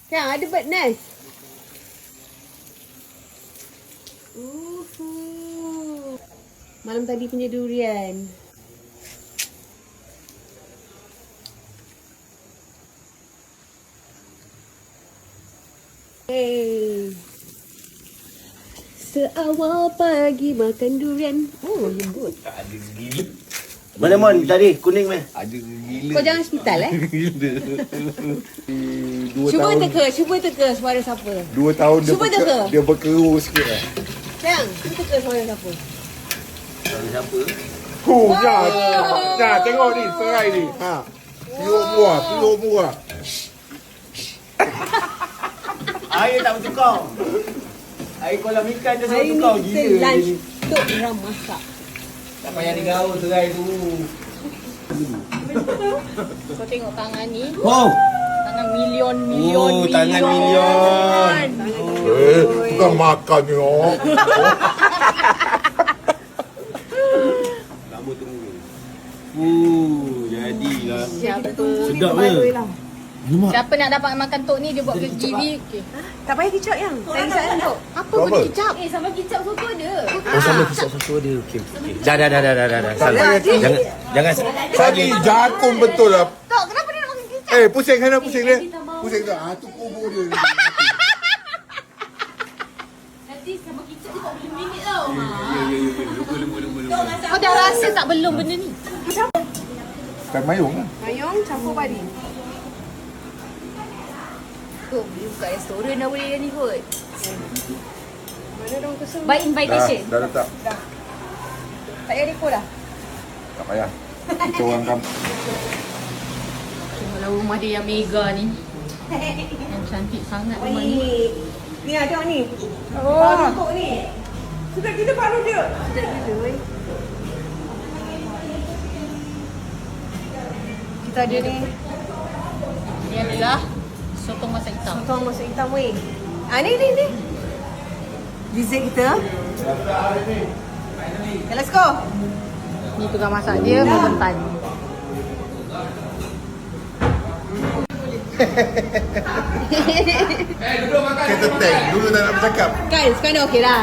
Yang ada bird nest. Malam tadi punya durian. Hey. Seawal pagi makan durian. Oh, lembut. Ada gila. Mana Mon tadi? Kuning meh? Ada gila. Kau jangan hospital Gila. 2 Cuba tahun, teka suara siapa. 2 tahun Cuba teka. dia berkerut sikit lah. Sayang, cuba teka suara siapa. Siapa? Ya, tengok ni, serai ni. Ha. Piuk buah. Air tak bertukar. Air kolam ikan je Hari ni bertukar. kita Gila lunch ni. untuk orang masak. Tak payah digaul serai tu. Kau tengok tangan ni. Oh. Tangan million. Oh, tangan million. Bukan makan ni. Oh. Lama tunggu. Jadilah. Sedap ke? Siapa nak dapat makan tok ni dia buat ke gigi. Okay. Tak payah kicap yang. Tak kisah tok. Apa pun kicap? Sama kicap soto ada. Oh, sama kisah satu dia. Okey. Dah. Salah. Jangan. Tadi jakun betul lah. Tok, kenapa dia nak makan kicap? Pusing kan pusing dia. Pusing tak? Tu kubur dia. Nanti sama kicap dia tak boleh minit tau. Kau dah rasa tak belum benda ni? Kan mayung lah. Mayung campur padi. Tu, buka restoran dah boleh ni kot. Mana dong kesel? By invitation. Dah letak. Tak payah deco dah. Tak payah. Kita orang kampung. Tengoklah rumah dia yang mega ni. Yang cantik sangat rumah ni. Ni ada ni. Oh. Untuk ni. Sudah kita baru dia. Sudah kita weh. Kita ada ni. Ini adalah sotong masak hitam. Sotong masak hitam weh. Ni. Dessert kita. Okay, let's go. Ni tukang masak dia, Mentan. Kita tank. Dulu tak nak bercakap. Kan, sekarang dah okey dah.